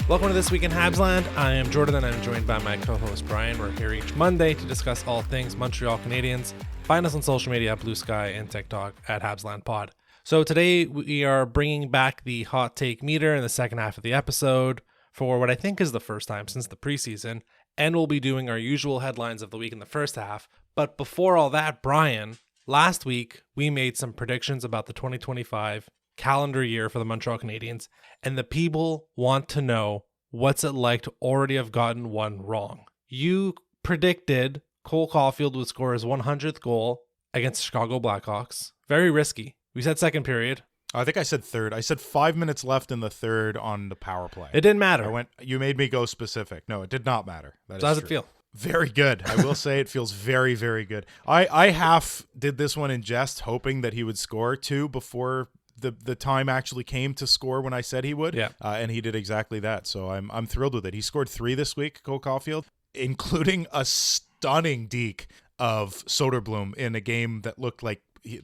Welcome to This Week in Habsland. I am Jordan and I'm joined by my co-host Brian. We're here each Monday to discuss all things Montreal Canadiens. Find us on social media at Blue Sky and TikTok at HabslandPod. So today we are bringing back the hot take meter in the second half of the episode for what I think is the first time since the preseason, and we'll be doing our usual headlines of the week in the first half. But before all that, Brian, last week we made some predictions about the 2025 calendar year for the Montreal Canadiens, and the people want to know what's it like to already have gotten one wrong. You predicted Cole Caulfield would score his 100th goal against the Chicago Blackhawks. Very risky. We said second period. I think I said third. I said 5 minutes left in the third on the power play. It didn't matter. You made me go specific. No, it did not matter. So how's it feel? Very good. I will say it feels very, very good. I half did this one in jest, hoping that he would score two before the time actually came to score when I said he would. Yeah. And he did exactly that. So I'm thrilled with it. He scored 3 this week, Cole Caulfield, including a stunning deke of Soderblom in a game that looked like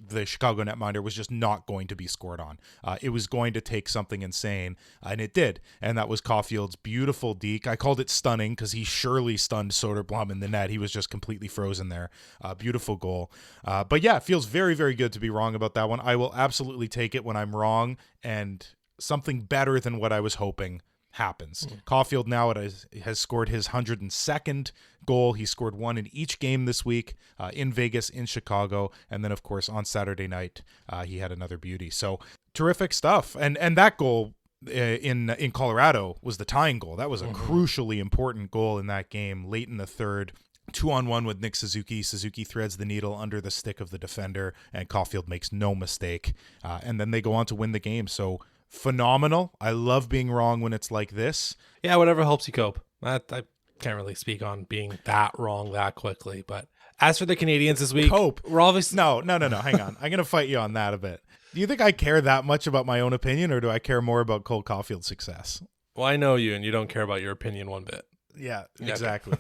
the Chicago netminder was just not going to be scored on. It was going to take something insane, and it did. And that was Caulfield's beautiful deke. I called it stunning because he surely stunned Soderblom in the net. He was just completely frozen there. Beautiful goal. But yeah, it feels very, very good to be wrong about that one. I will absolutely take it when I'm wrong, and something better than what I was hoping happens. Caulfield now has scored his 102nd goal. He scored one in each game this week, in Vegas, in Chicago, and then of course on Saturday night he had another beauty. So terrific stuff. And that goal in Colorado was the tying goal. That was a crucially important goal in that game, late in the third. 2-on-1 with Nick Suzuki. Suzuki threads the needle under the stick of the defender, and Caulfield makes no mistake. And then they go on to win the game. So phenomenal. I love being wrong when it's like this. Yeah, whatever helps you cope. I can't really speak on being that wrong that quickly. But as for the Canadiens this week, we're obviously... No. Hang on. I'm going to fight you on that a bit. Do you think I care that much about my own opinion, or do I care more about Cole Caulfield's success? Well, I know you, and you don't care about your opinion one bit. Yeah, exactly.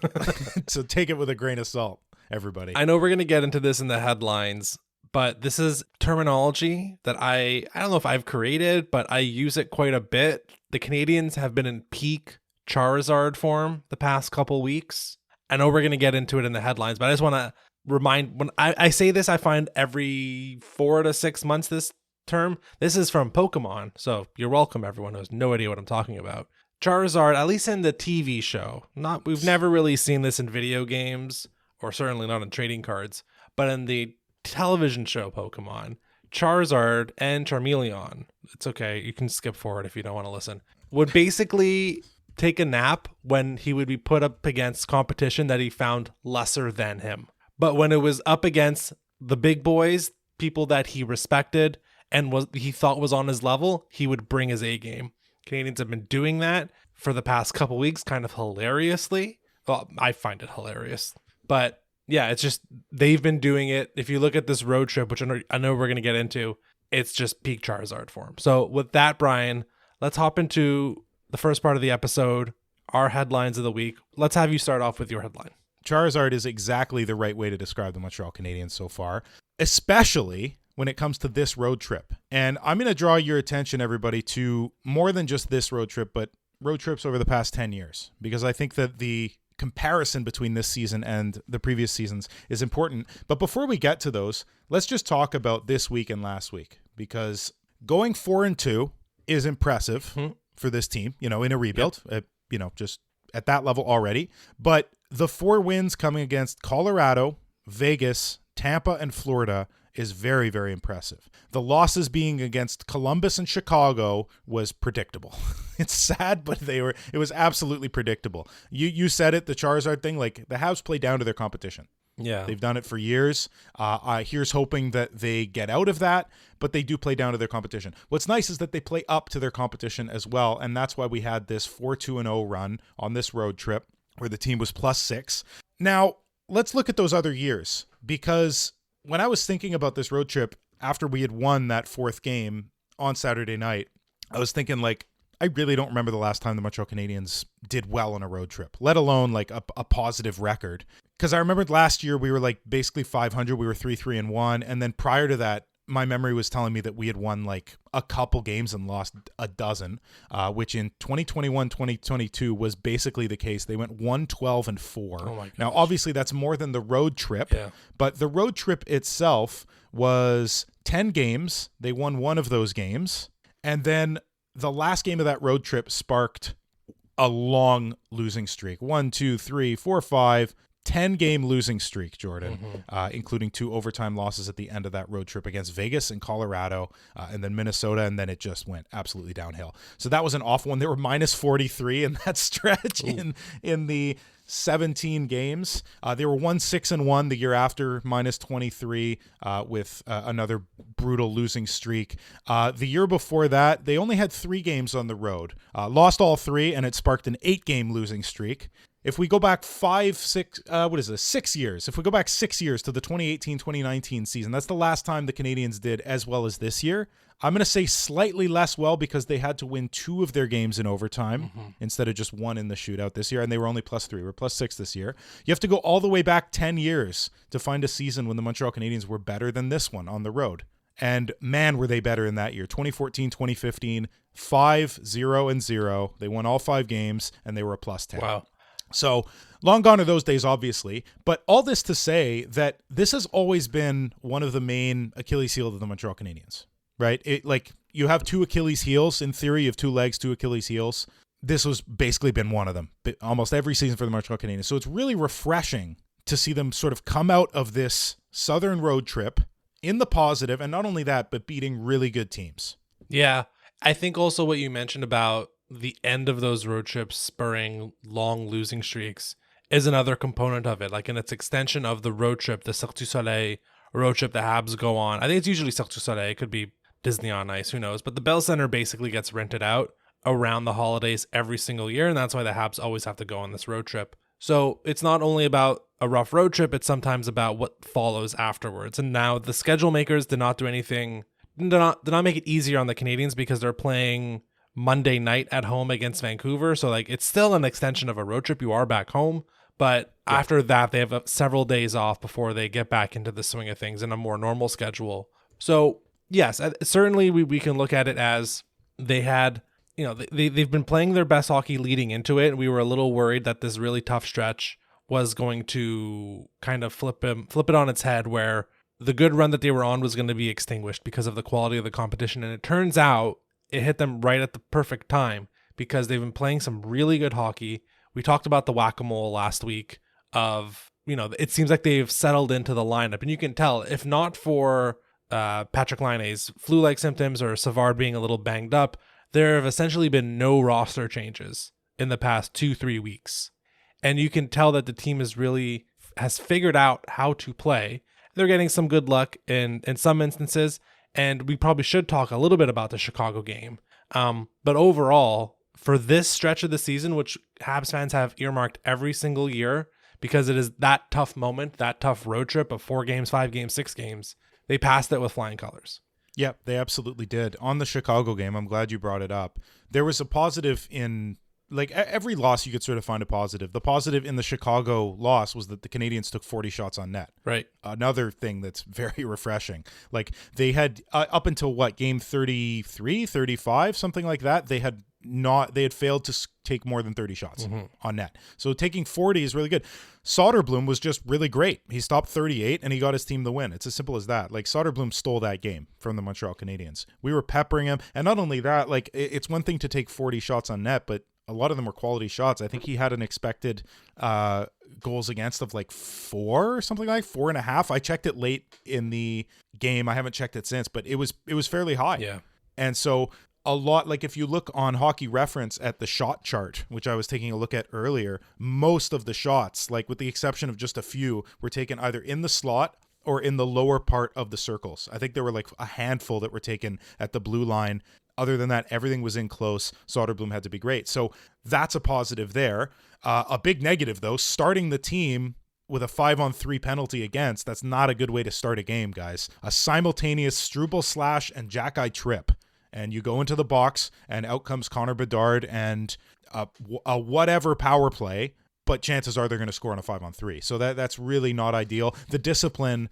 So take it with a grain of salt, everybody. I know we're going to get into this in the headlines, but this is terminology that I don't know if I've created, but I use it quite a bit. The Canadiens have been in peak Charizard form the past couple weeks. I know we're going to get into it in the headlines, but I just want to remind, when I say this, I find every 4 to 6 months this term. This is from Pokemon, so you're welcome, everyone who has no idea what I'm talking about. Charizard, at least in the TV show, we've never really seen this in video games, or certainly not in trading cards, but in the television show Pokemon, Charizard and Charmeleon, it's okay, you can skip forward if you don't want to listen, would basically take a nap when he would be put up against competition that he found lesser than him. But when it was up against the big boys, people that he respected and he thought was on his level, he would bring his A game. Canadiens have been doing that for the past couple weeks, kind of hilariously. Well, I find it hilarious, but yeah, it's just, they've been doing it. If you look at this road trip, which I know we're going to get into, it's just peak Charizard form. So with that, Brian, let's hop into the first part of the episode, our headlines of the week. Let's have you start off with your headline. Charizard is exactly the right way to describe the Montreal Canadiens so far, especially when it comes to this road trip. And I'm going to draw your attention, everybody, to more than just this road trip, but road trips over the past 10 years, because I think that the comparison between this season and the previous seasons is important. But before we get to those, let's just talk about this week and last week, because going 4-2 is impressive for this team, in a rebuild, just at that level already. But the 4 wins coming against Colorado, Vegas, Tampa, and Florida is very, very impressive. The losses being against Columbus and Chicago was predictable. It's sad, but it was absolutely predictable. You said it, the Charizard thing, like the Habs play down to their competition. Yeah. They've done it for years. Here's hoping that they get out of that, but they do play down to their competition. What's nice is that they play up to their competition as well, and that's why we had this 4-2-0 run on this road trip where the team was +6. Now, let's look at those other years, because when I was thinking about this road trip after we had won that 4th game on Saturday night, I was thinking, like, I really don't remember the last time the Montreal Canadiens did well on a road trip, let alone like a positive record. Because I remembered last year we were like basically 500. We were 3-3-1. And then prior to that, my memory was telling me that we had won like a couple games and lost a dozen, which in 2021-2022 was basically the case. They went 1-12-4. Oh my gosh. Now, obviously, that's more than the road trip, Yeah. but the road trip itself was 10 games. They won one of those games, and then the last game of that road trip sparked a long losing streak. 1, 2, 3, 4, 5. 10-game losing streak, Jordan, including 2 overtime losses at the end of that road trip against Vegas and Colorado, and then Minnesota, and then it just went absolutely downhill. So that was an awful one. They were minus 43 in that stretch in the 17 games. They were 1-6-1 the year after, minus 23 with another brutal losing streak. The year before that, they only had 3 games on the road, lost all 3, and it sparked an 8-game losing streak. If we go back 6 years, if we go back 6 years to the 2018-2019 season, that's the last time the Canadiens did as well as this year. I'm going to say slightly less well because they had to win 2 of their games in overtime instead of just 1 in the shootout this year, and they were only plus 3. We're plus 6 this year. You have to go all the way back 10 years to find a season when the Montreal Canadiens were better than this one on the road. And man, were they better in that year. 2014-2015, 5-0-0. They won all 5 games, and they were a plus 10. Wow. So long gone are those days, obviously. But all this to say that this has always been one of the main Achilles heels of the Montreal Canadiens, right? Like you have 2 Achilles heels. In theory, you have 2 legs, 2 Achilles heels. This was basically been one of them almost every season for the Montreal Canadiens. So it's really refreshing to see them sort of come out of this southern road trip in the positive, and not only that, but beating really good teams. Yeah. I think also what you mentioned about the end of those road trips spurring long losing streaks is another component of it. Like in its extension of the road trip, the Cirque du Soleil road trip the Habs go on. I think it's usually Cirque du Soleil. It could be Disney on Ice, who knows? But the Bell Center basically gets rented out around the holidays every single year, and that's why the Habs always have to go on this road trip. So it's not only about a rough road trip, it's sometimes about what follows afterwards. And now the schedule makers did not do anything, did not make it easier on the Canadiens because they're playing Monday night at home against Vancouver. So like it's still an extension of a road trip. You are back home, but after that they have several days off before they get back into the swing of things in a more normal schedule. So yes, certainly we can look at it as they had, they've been playing their best hockey leading into it. And we were a little worried that this really tough stretch was going to kind of flip it on its head, where the good run that they were on was going to be extinguished because of the quality of the competition. And it turns out it hit them right at the perfect time because they've been playing some really good hockey. We talked about the whack-a-mole last week of, it seems like they've settled into the lineup. And you can tell, if not for Patrick Laine's flu-like symptoms or Savard being a little banged up, there have essentially been no roster changes in the past 2-3 weeks. And you can tell that the team has figured out how to play. They're getting some good luck in some instances. And we probably should talk a little bit about the Chicago game. But overall, for this stretch of the season, which Habs fans have earmarked every single year because it is that tough moment, that tough road trip of 4 games, 5 games, 6 games, they passed it with flying colors. Yep, they absolutely did. On the Chicago game, I'm glad you brought it up. There was a positive in, like, every loss you could sort of find a positive. The positive in the Chicago loss was that the Canadiens took 40 shots on net. Right. Another thing that's very refreshing. Like, they had, up until game 33, 35, something like that, they had failed to take more than 30 shots on net. So taking 40 is really good. Soderblom was just really great. He stopped 38 and he got his team the win. It's as simple as that. Like, Soderblom stole that game from the Montreal Canadiens. We were peppering him. And not only that, like, it's one thing to take 40 shots on net, but a lot of them were quality shots. I think he had an expected goals against of like 4 or something, like 4.5. I checked it late in the game. I haven't checked it since, but it was fairly high. Yeah. And so a lot, like if you look on Hockey Reference at the shot chart, which I was taking a look at earlier, most of the shots, like with the exception of just a few, were taken either in the slot or in the lower part of the circles. I think there were like a handful that were taken at the blue line. Other than that, everything was in close. Soderblom had to be great. So that's a positive there. A big negative, though, starting the team with a 5-on-3 penalty against, that's not a good way to start a game, guys. A simultaneous Struble slash and Jack-Eye trip. And you go into the box, and out comes Connor Bedard and a whatever power play, but chances are they're going to score on a 5-on-3. So that's really not ideal. The discipline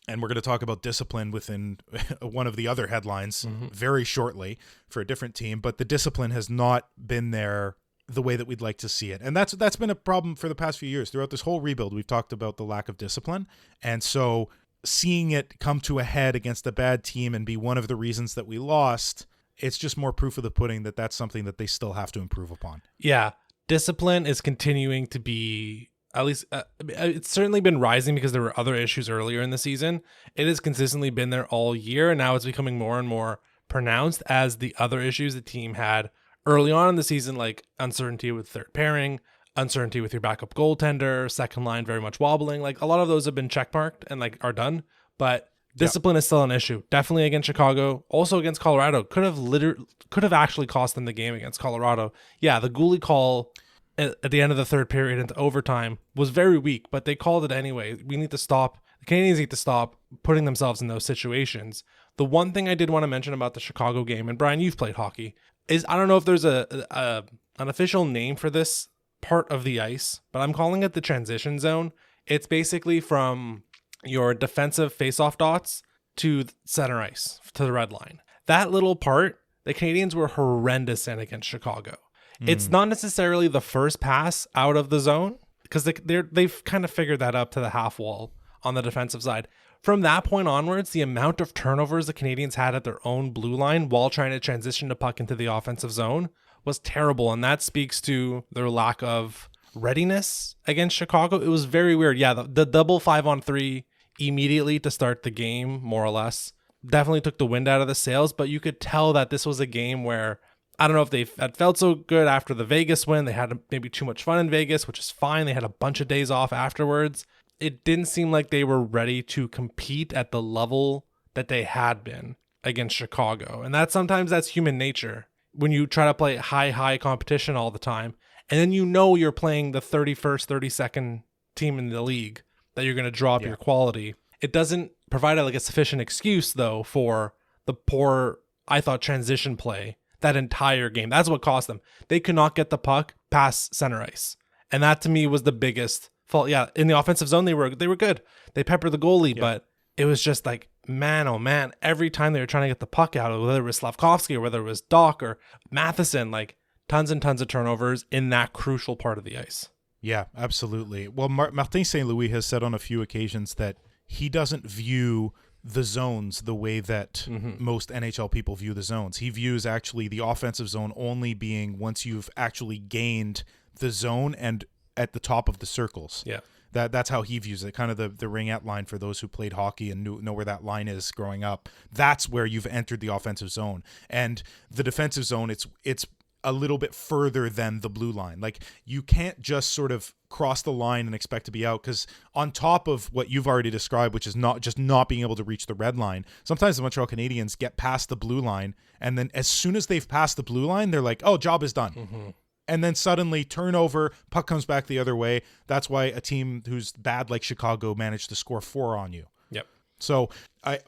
And we're going to talk about discipline within one of the other headlines very shortly for a different team. But the discipline has not been there the way that we'd like to see it. And that's been a problem for the past few years. Throughout this whole rebuild, we've talked about the lack of discipline. And so seeing it come to a head against a bad team and be one of the reasons that we lost, it's just more proof of the pudding that that's something that they still have to improve upon. Yeah. Discipline is continuing to be, at least it's certainly been rising because there were other issues earlier in the season. It has consistently been there all year, and now it's becoming more and more pronounced as the other issues the team had early on in the season, like uncertainty with third pairing, uncertainty with your backup goaltender, second line very much wobbling. Like a lot of those have been checkmarked and like are done, but discipline is still an issue. Definitely against Chicago, also against Colorado. Could have actually cost them the game against Colorado. Yeah, the goalie call at the end of the third period into overtime was very weak, but they called it anyway. The Canadiens need to stop putting themselves in those situations. The one thing I did want to mention about the Chicago game, and Brian, you've played hockey, is I don't know if there's an official name for this part of the ice, but I'm calling it the transition zone. It's basically from your defensive faceoff dots to center ice, to the red line. That little part, the Canadiens were horrendous in against Chicago. It's not necessarily the first pass out of the zone, because they've kind of figured that up to the half wall on the defensive side. From that point onwards, the amount of turnovers the Canadiens had at their own blue line while trying to transition the puck into the offensive zone was terrible, and that speaks to their lack of readiness against Chicago. It was very weird. Yeah, the double 5-on-3 immediately to start the game, more or less, definitely took the wind out of the sails, but you could tell that this was a game where, I don't know if they had felt so good after the Vegas win. They had maybe too much fun in Vegas, which is fine. They had a bunch of days off afterwards. It didn't seem like they were ready to compete at the level that they had been against Chicago. And sometimes that's human nature. When you try to play high competition all the time, and then you're playing the 31st, 32nd team in the league, that you're going to drop your quality. It doesn't provide a sufficient excuse, though, for the poor, I thought, transition play that entire game. That's what cost them. They could not get the puck past center ice. And that to me was the biggest fault. Yeah, in the offensive zone, they were good. They peppered the goalie, but it was just like, man, oh man, every time they were trying to get the puck out, whether it was Slavkovsky or whether it was Dach or Matheson, like tons and tons of turnovers in that crucial part of the ice. Yeah, absolutely. Well, Martin St. Louis has said on a few occasions that he doesn't view the zones the way that most NHL people view the zones. He views actually the offensive zone only being once you've actually gained the zone and at the top of the circles. Yeah. That's how he views it, kind of the ringette line for those who played hockey and know where that line is growing up. That's where you've entered the offensive zone. And the defensive zone, it's a little bit further than the blue line. Like, you can't just sort of cross the line and expect to be out, because on top of what you've already described, which is not being able to reach the red line, sometimes the Montreal Canadiens get past the blue line, and then as soon as they've passed the blue line, they're like, oh, job is done. And then suddenly turnover, puck comes back the other way. That's why a team who's bad like Chicago managed to score 4 on you. Yep. So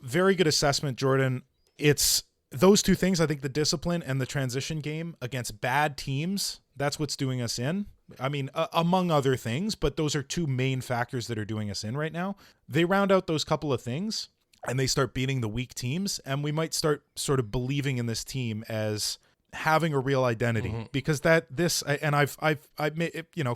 very good assessment, Jordan. It's those two things, I think, the discipline and the transition game against bad teams, that's what's doing us in. I mean, among other things, but those are two main factors that are doing us in right now. They round out those couple of things and they start beating the weak teams, and we might start sort of believing in this team as having a real identity, because I've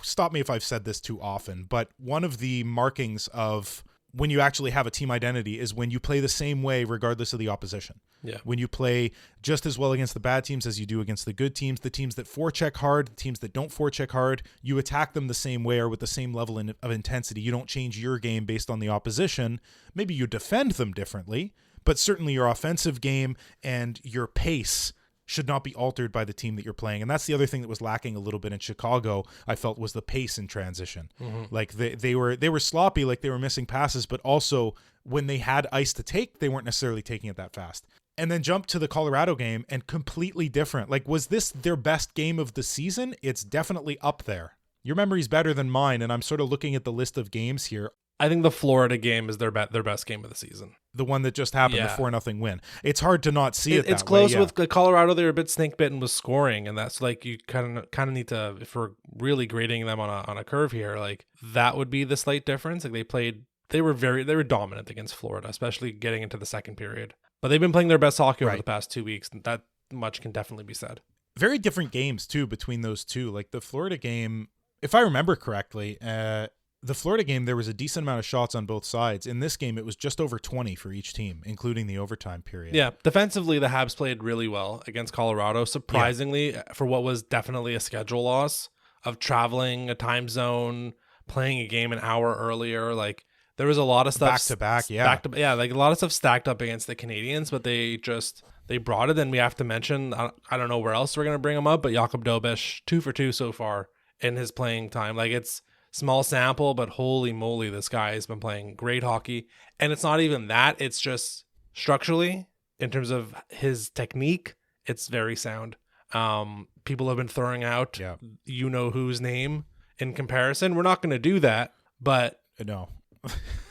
stop me if I've said this too often, but one of the markings of when you actually have a team identity is when you play the same way regardless of the opposition. Yeah. When you play just as well against the bad teams as you do against the good teams, the teams that forecheck hard, the teams that don't forecheck hard, you attack them the same way or with the same level of intensity. You don't change your game based on the opposition. Maybe you defend them differently, but certainly your offensive game and your pace should not be altered by the team that you're playing. And that's the other thing that was lacking a little bit in Chicago, I felt, was the pace in transition. Like they were sloppy, like they were missing passes, but also when they had ice to take, they weren't necessarily taking it that fast. And then jump to the Colorado game and completely different. Like, was this their best game of the season? It's definitely up there. Your memory's better than mine, and I'm sort of looking at the list of games here. I think the Florida game is their best game of the season. The one that just happened, the 4-0 win. It's hard to not see it that It's close way, with the Colorado. They were a bit snake-bitten with scoring, and that's like you kind of need to, if we're really grading them on a curve here, like that would be the slight difference. Like they played they were dominant against Florida, especially getting into the second period. But they've been playing their best hockey over the past 2 weeks. And that much can definitely be said. Very different games too between those two. Like the Florida game, if I remember correctly, the Florida game, there was a decent amount of shots on both sides. In this game, it was just over 20 for each team, including the overtime period. Yeah, defensively, the Habs played really well against Colorado, surprisingly, for what was definitely a schedule loss of traveling a time zone, playing a game an hour earlier. Like, there was a lot of stuff. Back-to-back, like a lot of stuff stacked up against the Canadiens, but they brought it. And we have to mention, I don't know where else we're going to bring him up, but Jakub Dobeš, 2 for 2 so far in his playing time. Like, it's small sample, but holy moly, this guy has been playing great hockey. And it's not even that. It's just structurally, in terms of his technique, it's very sound. People have been throwing out you know whose name in comparison. We're not going to do that, but no.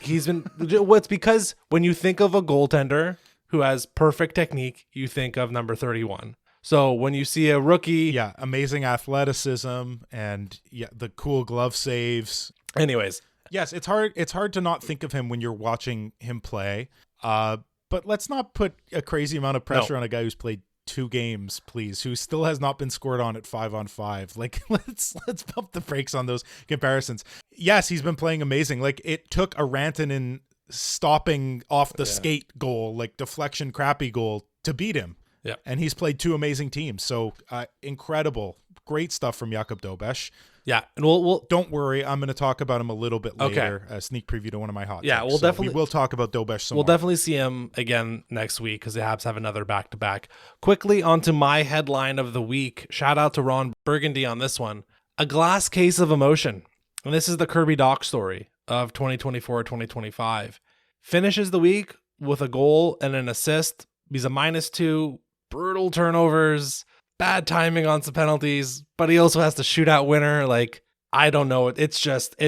He's been, what's because when you think of a goaltender who has perfect technique, you think of number 31. So when you see a rookie, amazing athleticism and the cool glove saves. Anyways, yes, it's hard to not think of him when you're watching him play. But let's not put a crazy amount of pressure on a guy who's played 2 games, please, who still has not been scored on at 5-on-5. Like, let's pump the brakes on those comparisons. Yes, he's been playing amazing. Like, it took a Rantanen stopping off the skate goal, like deflection crappy goal, to beat him. Yeah. And he's played 2 amazing teams. So incredible. Great stuff from Jakub Dobeš. Yeah. And we'll don't worry, I'm going to talk about him a little bit later. A sneak preview to one of my hot takes. We will talk about Dobeš some more. We'll definitely see him again next week because the Habs have another back-to-back. Quickly onto my headline of the week. Shout out to Ron Burgundy on this one. A glass case of emotion. And this is the Kirby Dach story of 2024-2025. Finishes the week with a goal and an assist. He's a -2, brutal turnovers, bad timing on some penalties, but he also has the shootout winner. Like, I don't know. It's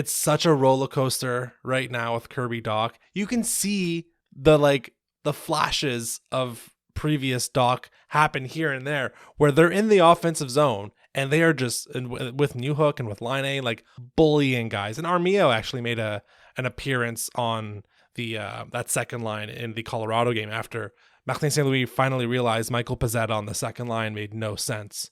such a roller coaster right now with Kirby Dach. You can see the flashes of previous Dach happen here and there where they're in the offensive zone and they are just, with Newhook and with Laine, like bullying guys. And Armio actually made an appearance on the that second line in the Colorado game after Martin St. Louis finally realized Michael Pezzetta on the second line made no sense.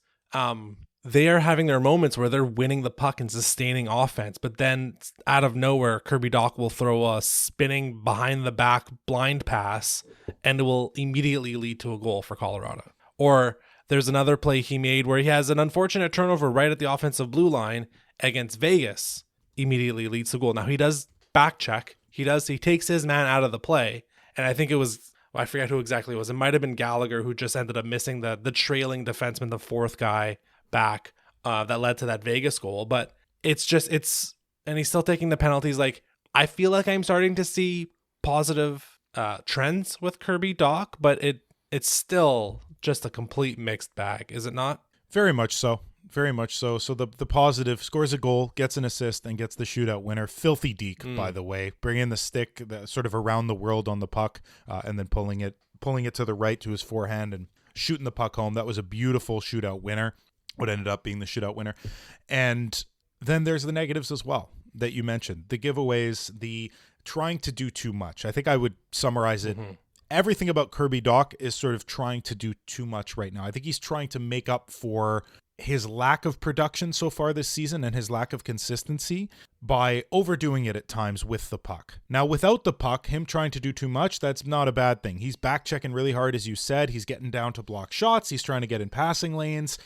They are having their moments where they're winning the puck and sustaining offense, but then out of nowhere, Kirby Dach will throw a spinning behind the back blind pass and it will immediately lead to a goal for Colorado. Or there's another play he made where he has an unfortunate turnover right at the offensive blue line against Vegas, immediately leads to goal. Now he does back check. He takes his man out of the play. And I think it was, I forget who exactly it was. It might have been Gallagher who just ended up missing the trailing defenseman, the fourth guy back that led to that Vegas goal. But and he's still taking the penalties. Like, I feel like I'm starting to see positive trends with Kirby Dach, but it's still just a complete mixed bag, is it not? Very much so. Very much so. So the positive: scores a goal, gets an assist, and gets the shootout winner. Filthy Deke, by the way, bringing the stick sort of around the world on the puck, and then pulling it to the right to his forehand and shooting the puck home. That was a beautiful shootout winner. What ended up being the shootout winner. And then there's the negatives as well that you mentioned: the giveaways, the trying to do too much. I think I would summarize it. Mm-hmm. Everything about Kirby Dach is sort of trying to do too much right now. I think he's trying to make up for his lack of production so far this season and his lack of consistency by overdoing it at times with the puck. Now, without the puck, him trying to do too much, that's not a bad thing. He's back checking really hard, as you said. He's getting down to block shots. He's trying to get in passing lanes.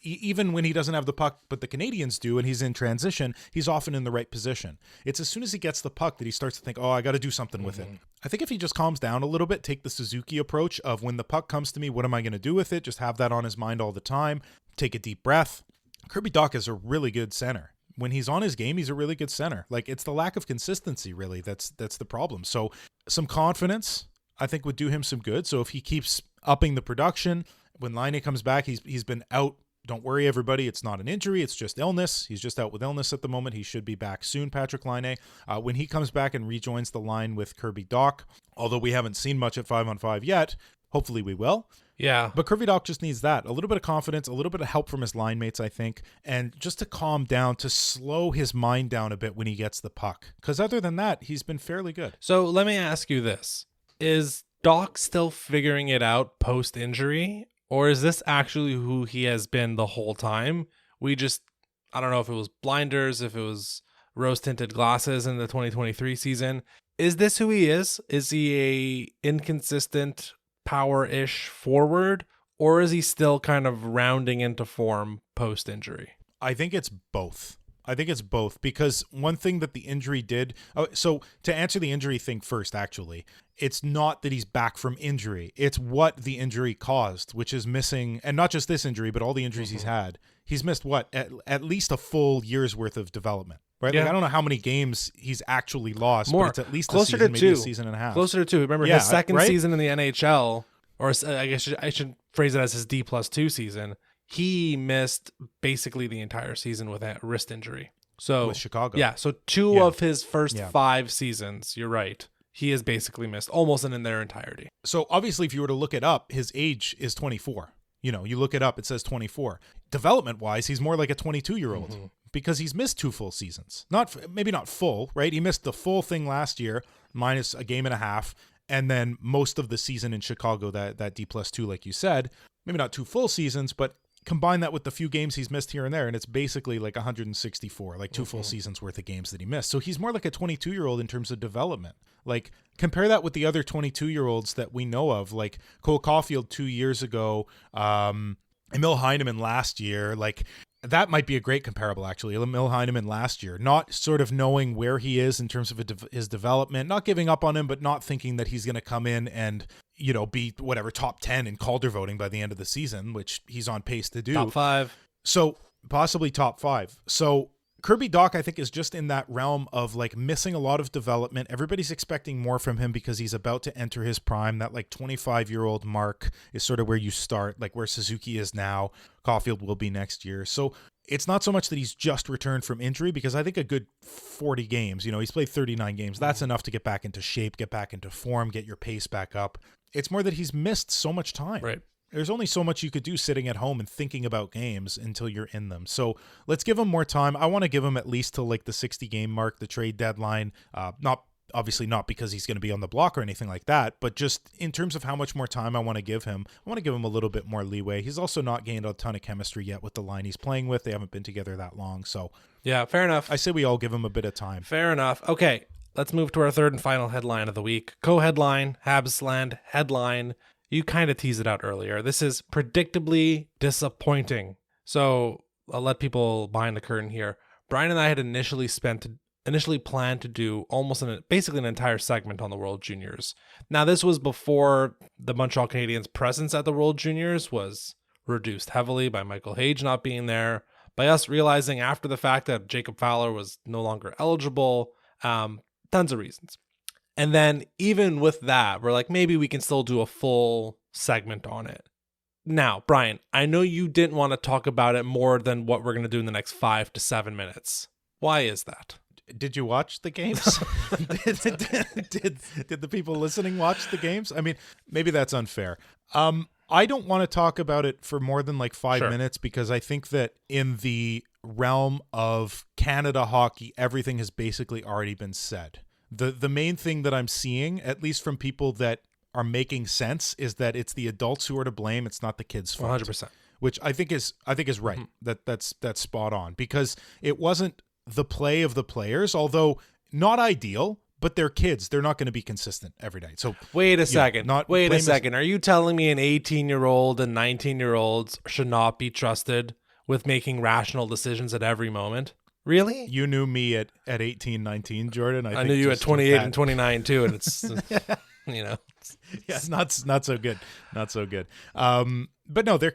Even when he doesn't have the puck, but the Canadiens do, and he's in transition, he's often in the right position. It's as soon as he gets the puck that he starts to think, I got to do something with it. I think if he just calms down a little bit, take the Suzuki approach of when the puck comes to me, what am I going to do with it? Just have that on his mind all the time. Take a deep breath. Kirby Dach is a really good center. When he's on his game, he's a really good center. Like, it's the lack of consistency, really, that's the problem. So some confidence, I think, would do him some good. So if he keeps upping the production, when Laine comes back, he's been out. Don't worry, everybody. It's not an injury. It's just illness. He's just out with illness at the moment. He should be back soon, Patrick Laine. When he comes back and rejoins the line with Kirby Dach, although we haven't seen much at 5-on-5 yet, Hopefully we will. Yeah. But Kirby Dach just needs that. A little bit of confidence, a little bit of help from his line mates, I think, and just to calm down, to slow his mind down a bit when he gets the puck. Because other than that, he's been fairly good. So let me ask you this. Is Dach still figuring it out post-injury, or is this actually who he has been the whole time? I don't know if it was blinders, if it was rose-tinted glasses in the 2023 season. Is this who he is? Is he a inconsistent power-ish forward, or is he still kind of rounding into form post-injury? I think it's both. Because one thing that the injury did. So to answer the injury thing first, actually, it's not that he's back from injury. It's what the injury caused, which is missing, and not just this injury, but all the injuries he's had. He's missed at least a full year's worth of development. Right? Yeah. Like, I don't know how many games he's actually lost, More. but it's at least Closer a season, to maybe two. a season and a half. Closer to two. Remember his second season in the NHL, or I guess I should phrase it as his D+2 season. He missed basically the entire season with a wrist injury. So With Chicago. Yeah, so two of his first 5 seasons, you're right, he has basically missed almost in their entirety. So obviously, if you were to look it up, his age is 24. You look it up, it says 24. Development-wise, he's more like a 22-year-old because he's missed 2 full seasons. Maybe not full, right? He missed the full thing last year, minus a game and a half, and then most of the season in Chicago, that D+2, like you said. Maybe not 2 full seasons, but combine that with the few games he's missed here and there, and it's basically like 164, like 2 full seasons worth of games that he missed. So he's more like a 22-year-old in terms of development. Like, compare that with the other 22-year-olds that we know of, like Cole Caulfield 2 years ago, Emil Heineman last year. Like, that might be a great comparable, actually. Emil Heineman last year, not sort of knowing where he is in terms of his development, not giving up on him, but not thinking that he's going to come in and be whatever top 10 in Calder voting by the end of the season, which he's on pace to do. Top 5. So possibly top 5. So Kirby Dach, I think, is just in that realm of like missing a lot of development. Everybody's expecting more from him because he's about to enter his prime. That like 25-year-old mark is sort of where you start, like where Suzuki is now. Caulfield will be next year. So it's not so much that he's just returned from injury, because I think a good 40 games, he's played 39 games. That's enough to get back into shape, get back into form, get your pace back up. It's more that he's missed so much time. Right. There's only so much you could do sitting at home and thinking about games until you're in them. So let's give him more time. I want to give him at least till like the 60 game mark, the trade deadline. Obviously not because he's going to be on the block or anything like that, but just in terms of how much more time I want to give him. I want to give him a little bit more leeway. He's also not gained a ton of chemistry yet with the line he's playing with. They haven't been together that long. So yeah, fair enough. I say we all give him a bit of time. Fair enough. Okay, let's move to our third and final headline of the week. Co-headline, Habsland headline. You kind of teased it out earlier. This is predictably disappointing. So I'll let people behind the curtain here. Brian and I had initially planned to do basically an entire segment on the World Juniors. Now, this was before the Montreal Canadiens' presence at the World Juniors was reduced heavily by Michael Hage not being there, by us realizing after the fact that Jacob Fowler was no longer eligible, tons of reasons. And then even with that, we're like, maybe we can still do a full segment on it. Now, Brian, I know you didn't want to talk about it more than what we're going to do in the next 5 to 7 minutes. Why is that? Did you watch the games? did the people listening watch the games? I mean, maybe that's unfair. I don't want to talk about it for more than like 5 minutes, because I think that in the realm of Canada hockey, everything has basically already been said. The main thing that I'm seeing, at least from people that are making sense, is that it's the adults who are to blame. It's not the kids' fault. 100%. Which I think is right. That's spot on, because it wasn't the play of the players, although not ideal, but they're kids. They're not going to be consistent every night. So wait a second. Are you telling me an 18-year-old and 19-year-olds should not be trusted with making rational decisions at every moment? Really? You knew me at 18, 19, Jordan. I knew you at 28 and 29 too, and it's yeah, not so good. Not so good. But no, they're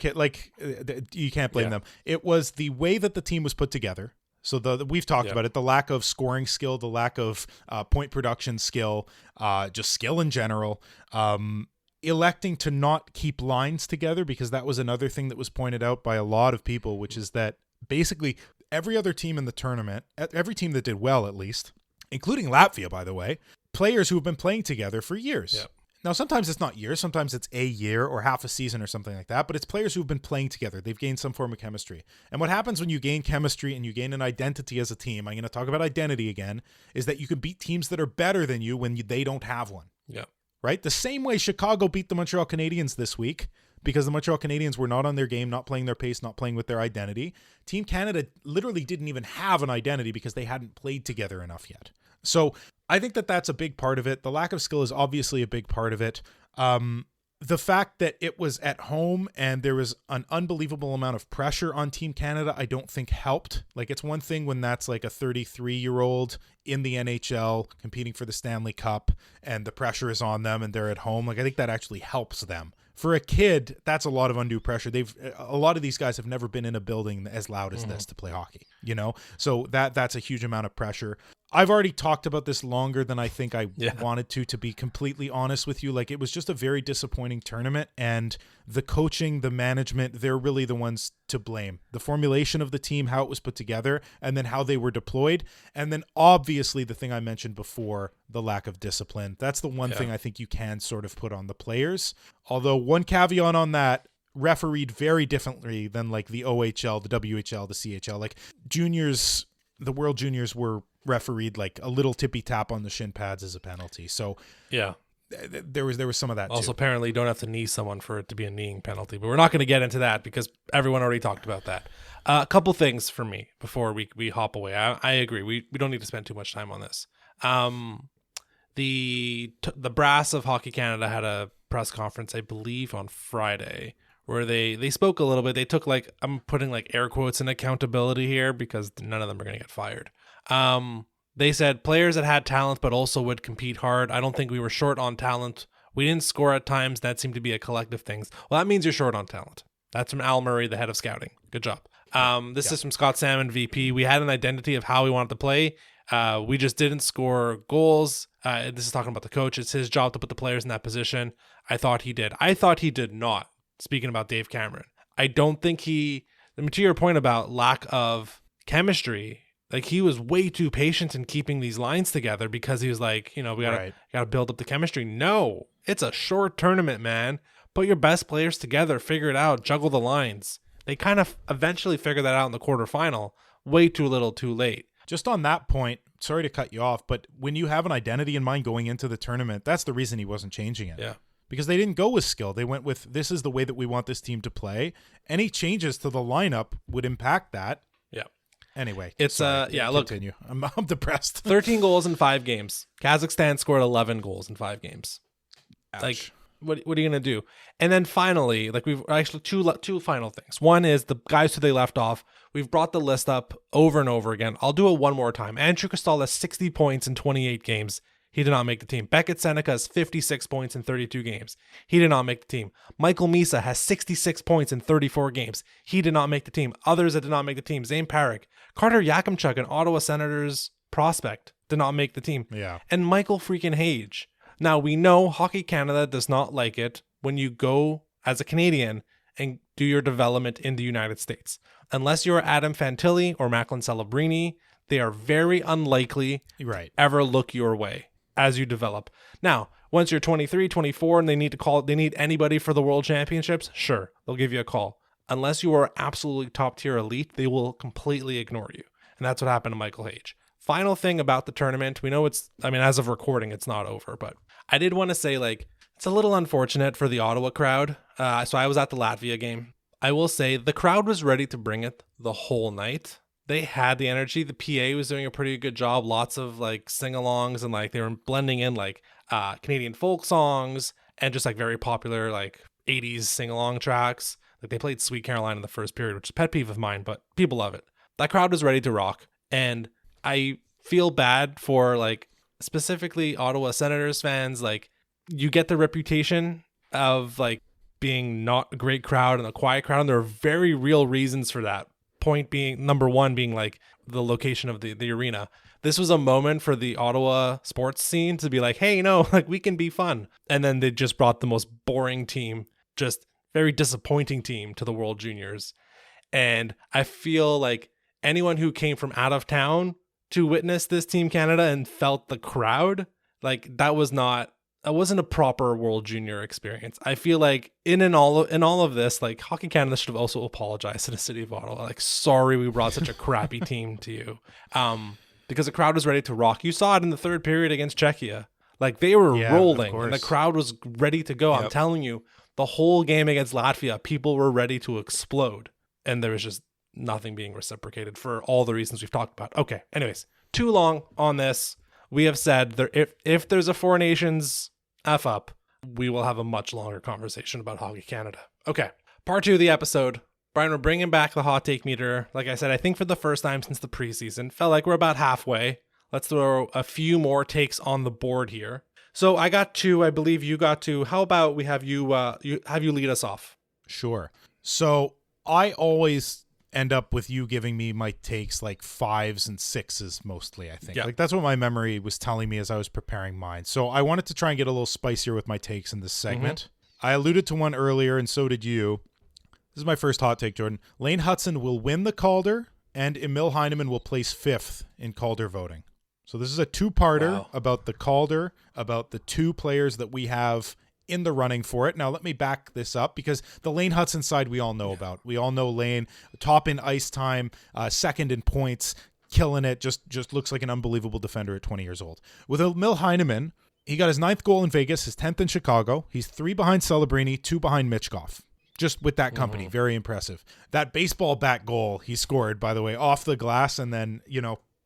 you can't blame them. It was the way that the team was put together. So we've talked about it, the lack of scoring skill, the lack of point production skill, just skill in general. Electing to not keep lines together, because that was another thing that was pointed out by a lot of people, which is that basically every other team in the tournament, every team that did well at least, including Latvia, by the way, players who have been playing together for years. Yep. Now, sometimes it's not years. Sometimes it's a year or half a season or something like that. But it's players who've been playing together. They've gained some form of chemistry. And what happens when you gain chemistry and you gain an identity as a team, I'm going to talk about identity again, is that you can beat teams that are better than you when they don't have one. Yeah. Right? The same way Chicago beat the Montreal Canadiens this week, because the Montreal Canadiens were not on their game, not playing their pace, not playing with their identity. Team Canada literally didn't even have an identity because they hadn't played together enough yet. So I think that that's a big part of it. The lack of skill is obviously a big part of it. The fact that it was at home and there was an unbelievable amount of pressure on Team Canada, I don't think helped. Like, it's one thing when that's like a 33-year-old in the NHL competing for the Stanley Cup and the pressure is on them and they're at home. Like, I think that actually helps them. For a kid, that's a lot of undue pressure. A lot of these guys have never been in a building as loud as this to play hockey, you know? So that's a huge amount of pressure. I've already talked about this longer than I think I wanted to be completely honest with you. Like, it was just a very disappointing tournament, and the coaching, the management, they're really the ones to blame. The formulation of the team, how it was put together, and then how they were deployed. And then obviously the thing I mentioned before, the lack of discipline. That's the one thing I think you can sort of put on the players. Although one caveat on that, refereed very differently than like the OHL, the WHL, the CHL. Like juniors, the World Juniors were refereed like a little tippy tap on the shin pads as a penalty. So yeah, there was some of that also too. Apparently you don't have to knee someone for it to be a kneeing penalty, but we're not going to get into that because everyone already talked about that. A couple things for me before we hop away. I agree. We don't need to spend too much time on this. The brass of Hockey Canada had a press conference, I believe on Friday, where they spoke a little bit. They took, like, I'm putting like air quotes in accountability here because none of them are going to get fired. They said players that had talent but also would compete hard. I don't think we were short on talent. We didn't score at times. That seemed to be a collective thing. Well, that means you're short on talent. That's from Al Murray, the head of scouting. Good job. This is from Scott Salmon, VP. We had an identity of how we wanted to play. We just didn't score goals. This is talking about the coach. It's his job to put the players in that position. I thought he did. I thought he did not. Speaking about Dave Cameron, I don't think to your point about lack of chemistry, like, he was way too patient in keeping these lines together because he was like, we gotta build up the chemistry. No, it's a short tournament, man. Put your best players together, figure it out, juggle the lines. They kind of eventually figured that out in the quarterfinal. Way too little, too late. Just on that point, sorry to cut you off, but when you have an identity in mind going into the tournament, that's the reason he wasn't changing it. Yeah. Because they didn't go with skill. They went with, this is the way that we want this team to play. Any changes to the lineup would impact that. Yeah. Anyway, it's continue. I'm depressed. 13 goals in 5 games. Kazakhstan scored 11 goals in 5 games. Ouch. Like, what are you gonna do? And then finally, like, we've actually two final things. One is the guys who they left off. We've brought the list up over and over again. I'll do it one more time. Andrew Costal has 60 points in 28 games. He did not make the team. Beckett Seneca has 56 points in 32 games. He did not make the team. Michael Misa has 66 points in 34 games. He did not make the team. Others that did not make the team: Zane Parik, Carter Yakimchuk, an Ottawa Senators prospect, did not make the team. Yeah. And Michael freaking Hage. Now, we know Hockey Canada does not like it when you go as a Canadian and do your development in the United States. Unless you're Adam Fantilli or Macklin Celebrini, they are very unlikely ever look your way as you develop. Now, once you're 23, 24, and they need anybody for the World Championships, sure, they'll give you a call. Unless you are absolutely top tier elite, they will completely ignore you. And that's what happened to Michael Hage. Final thing about the tournament, we know as of recording, it's not over, but I did want to say, like, it's a little unfortunate for the Ottawa crowd. So I was at the Latvia game. I will say the crowd was ready to bring it the whole night. They had the energy. The PA was doing a pretty good job. Lots of, like, sing-alongs, and, like, they were blending in, like, Canadian folk songs and just, like, very popular, like, 80s sing-along tracks. Like, they played Sweet Caroline in the first period, which is a pet peeve of mine, but people love it. That crowd was ready to rock. And I feel bad for, like, specifically Ottawa Senators fans. Like, you get the reputation of, like, being not a great crowd and a quiet crowd, and there are very real reasons for that. Point being, number one being, like, the location of the arena. This was a moment for the Ottawa sports scene to be like, hey, like, we can be fun. And then they just brought the most boring team, just very disappointing team to the World Juniors. And I feel like anyone who came from out of town to witness this Team Canada and felt the crowd, like, that was not that wasn't a proper World Junior experience. I feel like in all of this, like Hockey Canada should have also apologized to the city of Ottawa. Like, sorry, we brought such a crappy team to you, because the crowd was ready to rock. You saw it in the third period against Czechia. Like, they were rolling, and the crowd was ready to go. Yep. I'm telling you, the whole game against Latvia, people were ready to explode, and there was just nothing being reciprocated for all the reasons we've talked about. Okay, anyways, too long on this. We have said there, if there's a Four Nations F up, we will have a much longer conversation about Hockey Canada. Okay, part 2 of the episode. Brian, we're bringing back the hot take meter. Like I said, I think for the first time since the preseason. Felt like we're about halfway. Let's throw a few more takes on the board here. So I got 2. I believe you got 2. How about we have you lead us off? Sure. So I always end up with you giving me my takes like 5s and 6s mostly, I think. Like that's what my memory was telling me as I was preparing mine. So I wanted to try and get a little spicier with my takes in this segment. I alluded to one earlier, and so did you. This is my first hot take, Jordan. Lane Hutson will win the Calder, and Emil Heineman will place 5th in Calder voting. So this is a 2-parter about the Calder, about the 2 players that we have in the running for it. Now, let me back this up, because the Lane Hutson side we all know about. We all know Lane, top in ice time, second in points, killing it, just looks like an unbelievable defender at 20 years old. With Emil Heineman, he got his 9th goal in Vegas, his 10th in Chicago. He's 3 behind Celebrini, 2 behind Michkov. Just with that company, very impressive. That baseball bat goal he scored, by the way, off the glass, and then,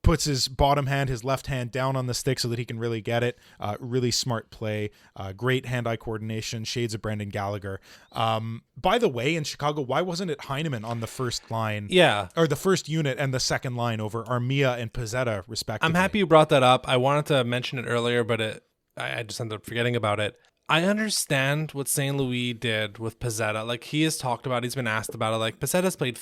puts his bottom hand, his left hand down on the stick so that he can really get it. Really smart play. Great hand-eye coordination. Shades of Brendan Gallagher. By the way, in Chicago, why wasn't it Heineman on the first line? Yeah. Or the first unit and the second line over Armia and Pizzetta, respectively? I'm happy you brought that up. I wanted to mention it earlier, but I just ended up forgetting about it. I understand what St. Louis did with Pizzetta. Like, he has talked about, he's been asked about it. Like, Pizzetta's played,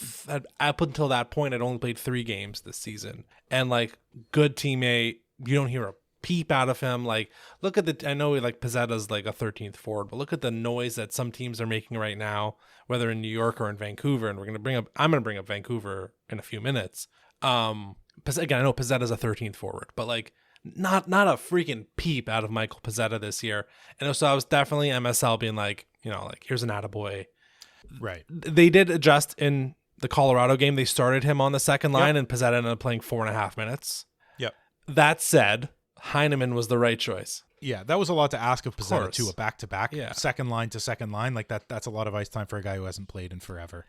up until that point, I'd only played 3 games this season. And, like, good teammate. You don't hear a peep out of him. Like, look at I know, like, Pizzetta's like a 13th forward, but look at the noise that some teams are making right now, whether in New York or in Vancouver. And I'm going to bring up Vancouver in a few minutes. Again, I know Pizzetta's a 13th forward, but, like, not a freaking peep out of Michael Pizzetta this year. And so I was definitely MSL being like, here's an attaboy. Right. They did adjust in the Colorado game. They started him on the second line, and Pizzetta ended up playing 4.5 minutes. Yep. That said, Heineman was the right choice. Yeah, that was a lot to ask of Pizzetta, too, a back-to-back, second line to second line. Like, that's a lot of ice time for a guy who hasn't played in forever.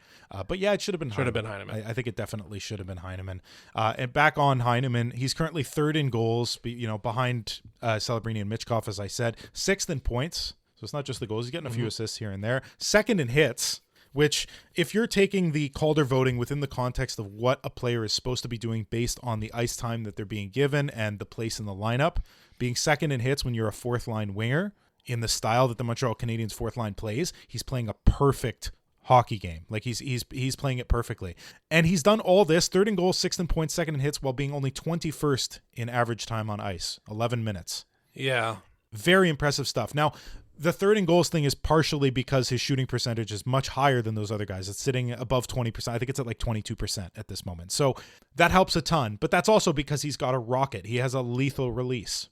But, yeah, it should have been Heineman. I think it definitely should have been Heineman. And back on Heineman, he's currently 3rd in goals, behind Celebrini and Michkov, as I said. 6th in points, so it's not just the goals. He's getting a few assists here and there. 2nd in hits, which, if you're taking the Calder voting within the context of what a player is supposed to be doing based on the ice time that they're being given and the place in the lineup, being 2nd in hits when you're a 4th line winger in the style that the Montreal Canadiens 4th line plays, he's playing a perfect hockey game. Like, he's playing it perfectly. And he's done all this, 3rd in goals, 6th in points, 2nd in hits, while being only 21st in average time on ice, 11 minutes. Yeah. Very impressive stuff. Now, the 3rd in goals thing is partially because his shooting percentage is much higher than those other guys. It's sitting above 20%. I think it's at like 22% at this moment. So that helps a ton. But that's also because he's got a rocket. He has a lethal release.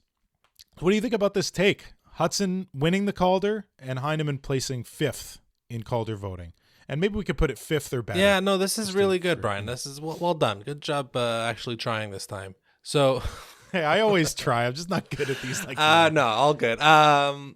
What do you think about this take? Hutson winning the Calder and Heineman placing 5th in Calder voting. And maybe we could put it 5th or better. Yeah, no, this is really good, Brian. This is well done. Good job actually trying this time. So... Hey, I always try. I'm just not good at these. No, all good.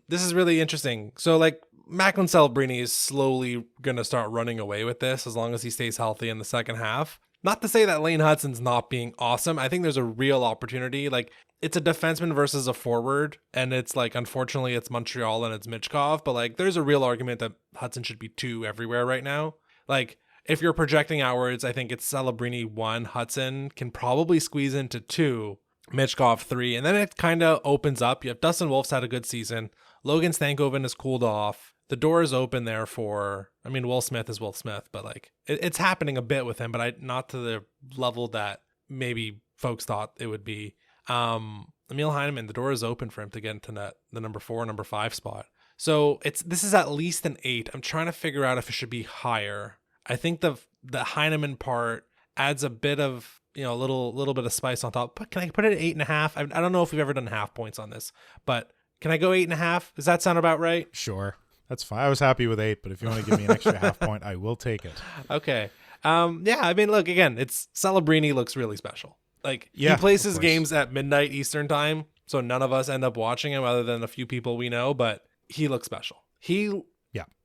This is really interesting. So, like, Macklin Celebrini is slowly going to start running away with this as long as he stays healthy in the second half. Not to say that Lane Hutson's not being awesome. I think there's a real opportunity. Like, it's a defenseman versus a forward, and it's like, unfortunately, it's Montreal and it's Michkov, but like, there's a real argument that Hutson should be 2 everywhere right now. Like, if you're projecting outwards, I think it's Celebrini 1, Hutson can probably squeeze into 2. Michkov 3, and then it kind of opens up. You have Dustin Wolf's had a good season. Logan Stankoven has cooled off. The door is open there for, Will Smith is Will Smith, but like it's happening a bit with him, but not to the level that maybe folks thought it would be. Emil Heineman, the door is open for him to get into the number 4, number 5 spot. So this is at least an 8. I'm trying to figure out if it should be higher. I think the Heineman part adds a bit of, a little bit of spice on top. But can I put it at 8.5? I don't know if we've ever done half points on this, but Can I go 8.5? Does that sound about right? Sure. That's fine. I was happy with 8, but if you want to give me an extra half point, I will take it. Okay. Yeah, I mean, look, again, Celebrini looks really special. Like, he plays his games at midnight Eastern time, so none of us end up watching him other than a few people we know, but he looks special.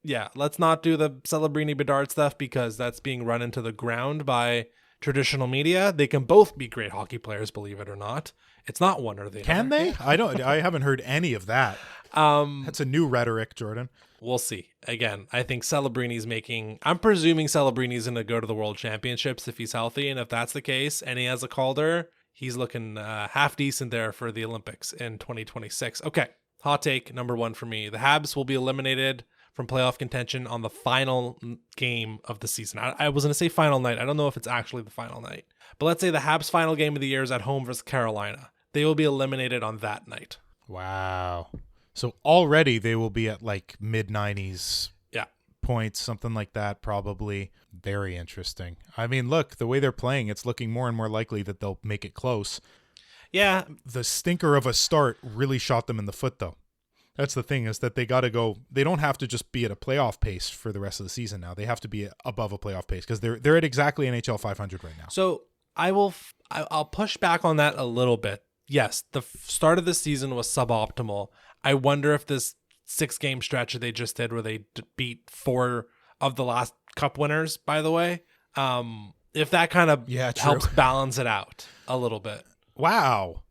Yeah, let's not do the Celebrini Bedard stuff because that's being run into the ground by traditional media. They can both be great hockey players, believe it or not. It's not one or the other. Can they? I haven't heard any of that. That's a new rhetoric, Jordan. We'll see. Again, I think I'm presuming Celebrini's going to go to the World Championships if he's healthy. And if that's the case and he has a Calder, he's looking half decent there for the Olympics in 2026. Okay. Hot take number 1 for me. The Habs will be eliminated from playoff contention on the final game of the season. I was going to say final night. I don't know if it's actually the final night. But let's say the Habs' final game of the year is at home versus Carolina. They will be eliminated on that night. Wow. So already they will be at like mid-90s points, something like that, probably. Very interesting. I mean, look, the way they're playing, it's looking more and more likely that they'll make it close. Yeah. The stinker of a start really shot them in the foot, though. That's the thing, is that they got to go. They don't have to just be at a playoff pace for the rest of the season now. They have to be above a playoff pace because they're at exactly NHL 500 right now. So I'll push back on that a little bit. Yes, the start of the season was suboptimal. I wonder if this 6-game stretch that they just did where they beat 4 of the last cup winners, by the way, if that kind of helps balance it out a little bit. Wow.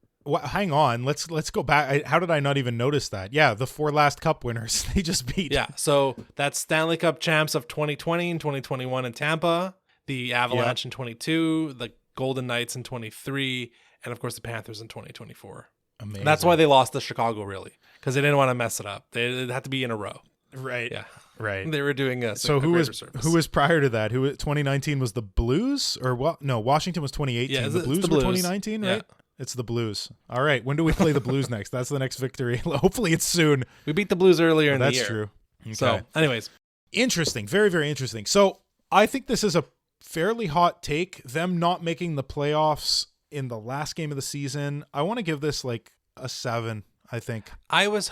Hang on. Let's go back. How did I not even notice that? Yeah, the 4 last cup winners they just beat. Yeah, so that's Stanley Cup champs of 2020 and 2021 in Tampa, the Avalanche in 22, the Golden Knights in 23, and of course the Panthers in 2024. Amazing. That's why they lost to Chicago, really, because they didn't want to mess it up. They had to be in a row. Right. Yeah. Right. They were doing a who was prior to that? 2019 was the Blues, or what? No, Washington was 2018. Yeah, the Blues were 2019, right? Yeah. It's the Blues. All right. When do we play the Blues next? That's the next victory. Hopefully it's soon. We beat the Blues earlier in the year. That's true. Okay. So, anyways. Interesting. Very, very interesting. So I think this is a fairly hot take. Them not making the playoffs in the last game of the season. I want to give this like a 7, I think. I was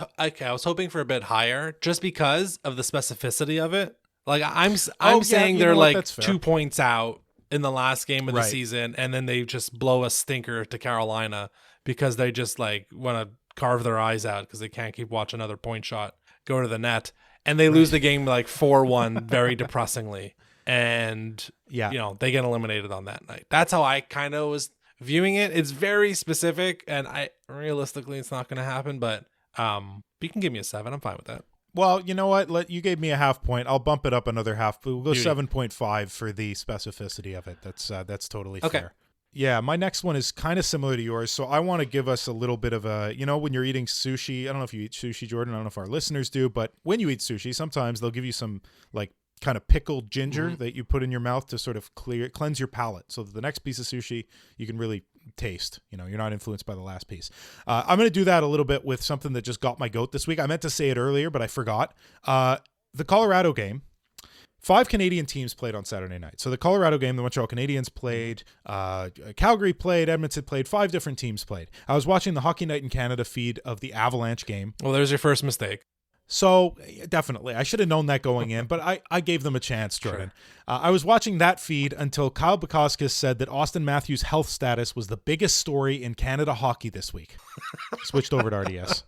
hoping for a bit higher just because of the specificity of it. Like I'm saying they're like 2 points out in the last game of the season, and then they just blow a stinker to Carolina because they just like want to carve their eyes out because they can't keep watching another point shot go to the net, and they lose the game like 4-1 very depressingly, and they get eliminated on that night. That's how I kind of was viewing it. It's very specific, and realistically it's not going to happen, but you can give me a 7. I'm fine with that. Well, you know what? You gave me a half point. I'll bump it up another half. We'll go 7.5 for the specificity of it. That's totally fair. Yeah, my next one is kind of similar to yours. So I want to give us a little bit of a, when you're eating sushi, I don't know if you eat sushi, Jordan. I don't know if our listeners do, but when you eat sushi, sometimes they'll give you some like kind of pickled ginger that you put in your mouth to sort of cleanse your palate so that the next piece of sushi you can really taste. You're not influenced by the last piece. I'm going to do that a little bit with something that just got my goat this week. I meant to say it earlier, but I forgot. The Colorado game. 5 Canadian teams played on Saturday night. So the Colorado game, the Montreal Canadiens played, Calgary played, Edmonton played, 5 different teams played. I was watching the Hockey Night in Canada feed of the Avalanche game. Well, there's your first mistake. So definitely, I should have known that going in, but I gave them a chance, Jordan. Sure. I was watching that feed until Kyle Bukauskas said that Austin Matthews' health status was the biggest story in Canada hockey this week. Switched over to RDS.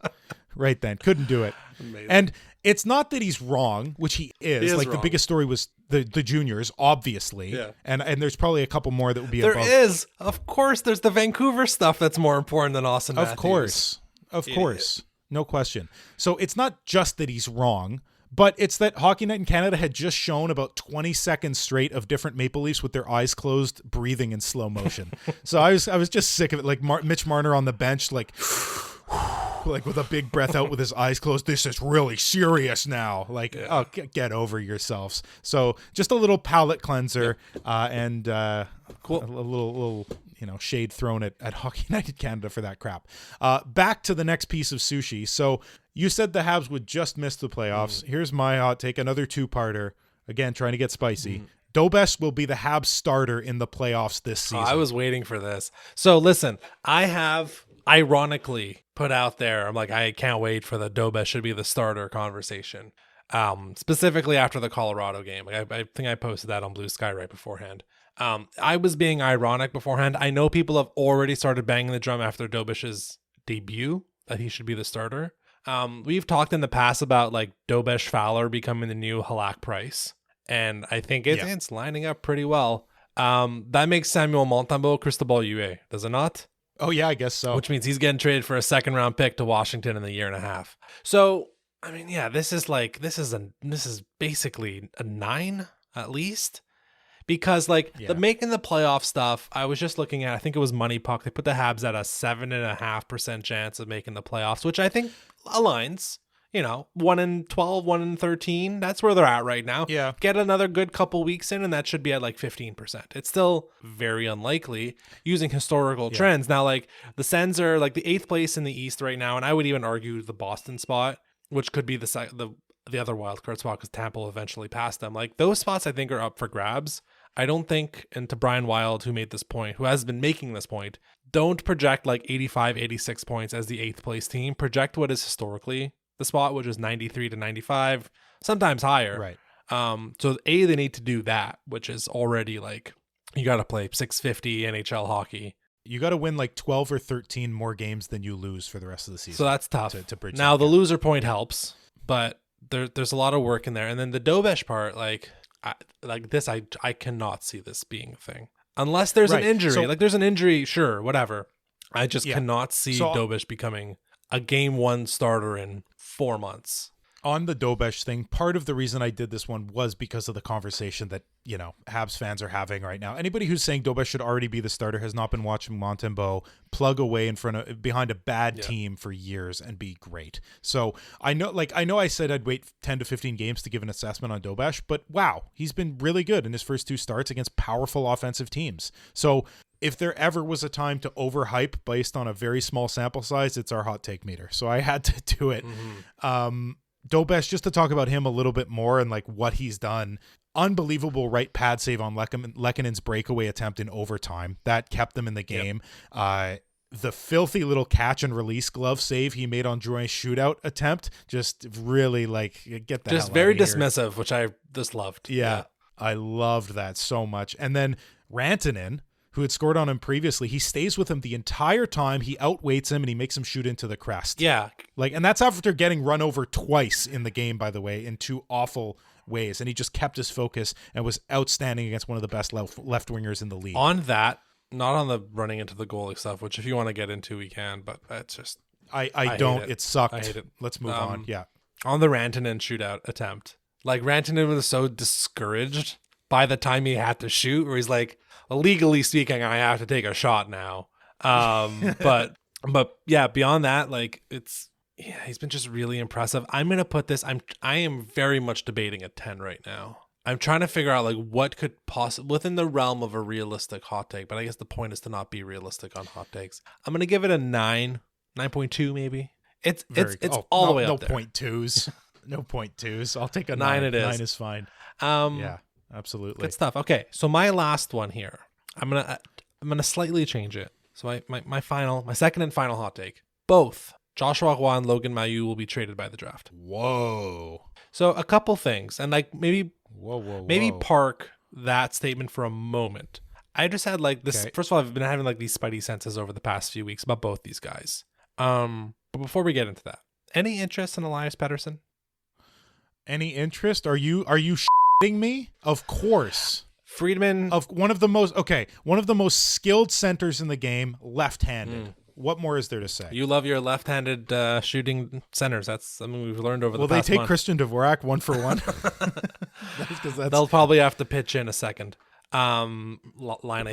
Right then, couldn't do it. Amazing. And it's not that he's wrong, which he is. Like wrong. The biggest story was the juniors, obviously. Yeah. And there's probably a couple more that would be above. There is. Of course, there's the Vancouver stuff that's more important than Austin Matthews. Of course. No question. So it's not just that he's wrong, but it's that Hockey Night in Canada had just shown about 20 seconds straight of different Maple Leafs with their eyes closed, breathing in slow motion. So I was just sick of it. Like Mitch Marner on the bench, like with a big breath out with his eyes closed. This is really serious now. Get over yourselves. So just a little palate cleanser and cool. A little shade thrown at Hockey Night in Canada for that crap. Back to the next piece of sushi. So you said the Habs would just miss the playoffs. Here's my hot take, another 2-parter. Again, trying to get spicy. Dobes will be the Habs starter in the playoffs this season. I was waiting for this. So listen, I have ironically put out there. I'm like, I can't wait for the Dobes should be the starter conversation. Specifically after the Colorado game. Like I think I posted that on Blue Sky right beforehand. I was being ironic beforehand. I know people have already started banging the drum after Dobesh's debut that he should be the starter. We've talked in the past about like Dobesh Fowler becoming the new Halak Price, and I think it's lining up pretty well. That makes Samuel Montembeault Cristobal Huet, does it not? Oh yeah, I guess so. Which means he's getting traded for a second round pick to Washington in a year and a half. So I mean, yeah, this is basically a 9 at least. Because the making the playoff stuff, I was just looking at, I think it was Money Puck. They put the Habs at a 7.5% chance of making the playoffs, which I think aligns. 1 in 12, 1 in 13. That's where they're at right now. Yeah. Get another good couple weeks in, and that should be at like 15%. It's still very unlikely using historical trends. Now, like the Sens are like the 8th place in the East right now, and I would even argue the Boston spot, which could be the other wild card spot because Tampa will eventually pass them. Like those spots, I think are up for grabs. I don't think, and to Brian Wild, who made this point, who has been making this point, don't project like 85, 86 points as the 8th place team. Project what is historically the spot, which is 93 to 95, sometimes higher. Right. So they need to do that, which is already like, you got to play 650 NHL hockey. You got to win like 12 or 13 more games than you lose for the rest of the season. So that's tough. To bridge now, that the loser point helps, but there's a lot of work in there. And then the Dobesh part, I cannot see this being a thing. Unless there's an injury. So, there's an injury, sure, whatever. I just cannot see Dobesh becoming a game 1 starter in 4 months. On the Dobesh thing, part of the reason I did this one was because of the conversation that, Habs fans are having right now. Anybody who's saying Dobesh should already be the starter has not been watching Montembeault plug away behind a bad team for years and be great. So I know I said I'd wait 10 to 15 games to give an assessment on Dobesh, but wow, he's been really good in his first 2 starts against powerful offensive teams. So if there ever was a time to overhype based on a very small sample size, it's our hot take meter. So I had to do it. Mm-hmm. Dobesh, just to talk about him a little bit more and like what he's done. Unbelievable right pad save on Lekkonen's breakaway attempt in overtime. That kept them in the game. Yep. The filthy little catch and release glove save he made on Drouin's shootout attempt. Just really get the hell just very out of dismissive, which I just loved. Yeah, I loved that so much. And then Rantanen, who had scored on him previously, he stays with him the entire time. He outweights him and he makes him shoot into the crest. Yeah. And that's after getting run over twice in the game, by the way, in 2 awful ways. And he just kept his focus and was outstanding against one of the best left wingers in the league. On that, not on the running into the goalie stuff, which if you want to get into, we can, but that's just... I don't. It sucked. I hate it. Let's move on. Yeah. On the Rantanen shootout attempt, Rantanen was so discouraged by the time he had to shoot, where he's like, legally speaking, I have to take a shot now. But yeah, beyond that, he's been just really impressive. I'm going to put this, I am very much debating a 10 right now. I'm trying to figure out what could possibly, within the realm of a realistic hot take, but I guess the point is to not be realistic on hot takes. I'm going to give it a 9.2 maybe. It's all the way up there. No 0.2s. No 0.2s. I'll take a 9. 9. It is. 9 is fine. Yeah. Absolutely. Good stuff. Okay, so my last one here, I'm gonna slightly change it. So my second and final hot take: both Joshua Roy and Logan Mailloux will be traded by the draft. Whoa. So a couple things, and maybe whoa. park that statement for a moment. I just had this. Okay. First of all, I've been having these spidey senses over the past few weeks about both these guys. But before we get into that, any interest in Elias Pettersson? Any interest? Are you shitting me? Of course. Friedman of one of the most skilled centers in the game, left-handed. What more is there to say? You love your left-handed shooting centers. That's something we've learned over the past month. Will they take Christian Dvorak 1-for-1? They'll probably have to pitch in a second. Line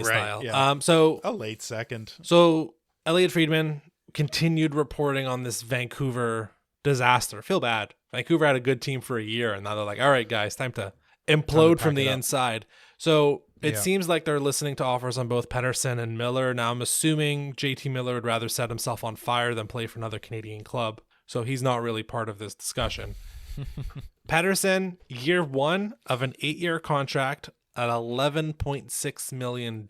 style. Yeah. So a late second. So Elliot Friedman continued reporting on this Vancouver disaster. Feel bad. Vancouver had a good team for a year, and now they're like, all right, guys, time to implode from the inside. So it seems like they're listening to offers on both Pettersson and Miller. Now I'm assuming JT Miller would rather set himself on fire than play for another Canadian club. So he's not really part of this discussion. Pettersson, year 1 of an 8-year contract at $11.6 million.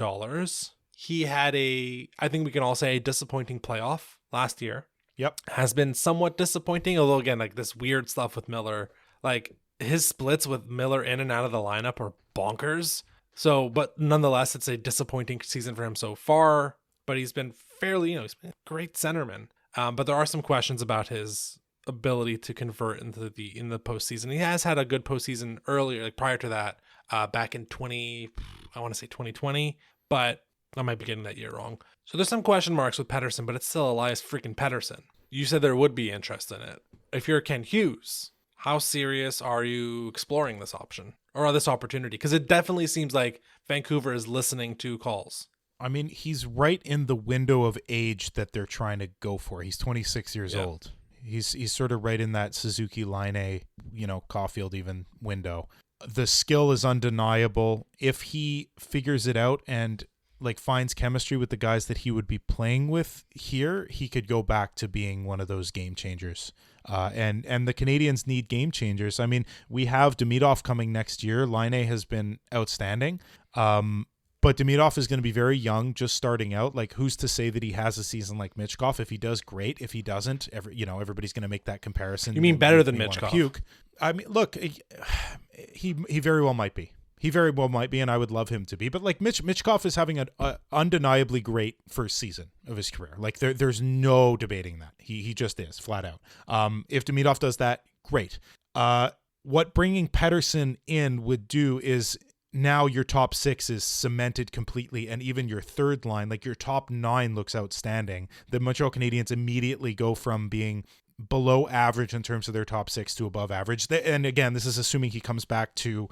He had I think we can all say, a disappointing playoff last year. Yep. has been somewhat disappointing. Although again, like this weird stuff with Miller, like his splits with Miller in and out of the lineup are bonkers. So, but nonetheless, it's a disappointing season for him so far. But he's been fairly, he's been a great centerman. But there are some questions about his ability to convert in the postseason. He has had a good postseason earlier, like prior to that, back in 2020, but I might be getting that year wrong. So there's some question marks with Pettersson, but it's still Elias freaking Pettersson. You said there would be interest in it. If you're Ken Hughes, how serious are you exploring this option or this opportunity? Because it definitely seems like Vancouver is listening to calls. I mean, he's right in the window of age that they're trying to go for. He's 26 years old. He's sort of right in that Suzuki Line, Caulfield even window. The skill is undeniable. If he figures it out and like finds chemistry with the guys that he would be playing with here, he could go back to being one of those game changers. And the Canadiens need game changers. I mean, we have Demidov coming next year. Line has been outstanding. But Demidov is going to be very young, just starting out. Like, who's to say that he has a season like Michkov? If he does, great. If he doesn't, everybody's going to make that comparison. You mean better than Michkov? I mean, look, he very well might be. He very well might be, and I would love him to be. But like Michkov is having an undeniably great first season of his career. Like there's no debating that. He just is flat out. If Demidov does that, great. What bringing Pettersson in would do is now your top six is cemented completely, and even your third line, like your top nine, looks outstanding. The Montreal Canadiens immediately go from being below average in terms of their top six to above average. And again, this is assuming he comes back to,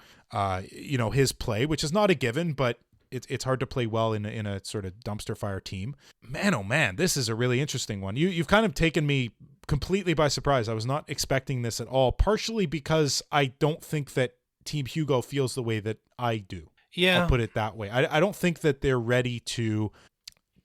his play, which is not a given, but it's hard to play well in a sort of dumpster fire team. Man, oh man, this is a really interesting one. You've kind of taken me completely by surprise. I was not expecting this at all, partially because I don't think that Team Hugo feels the way that I do. Yeah. I'll put it that way. I don't think that they're ready to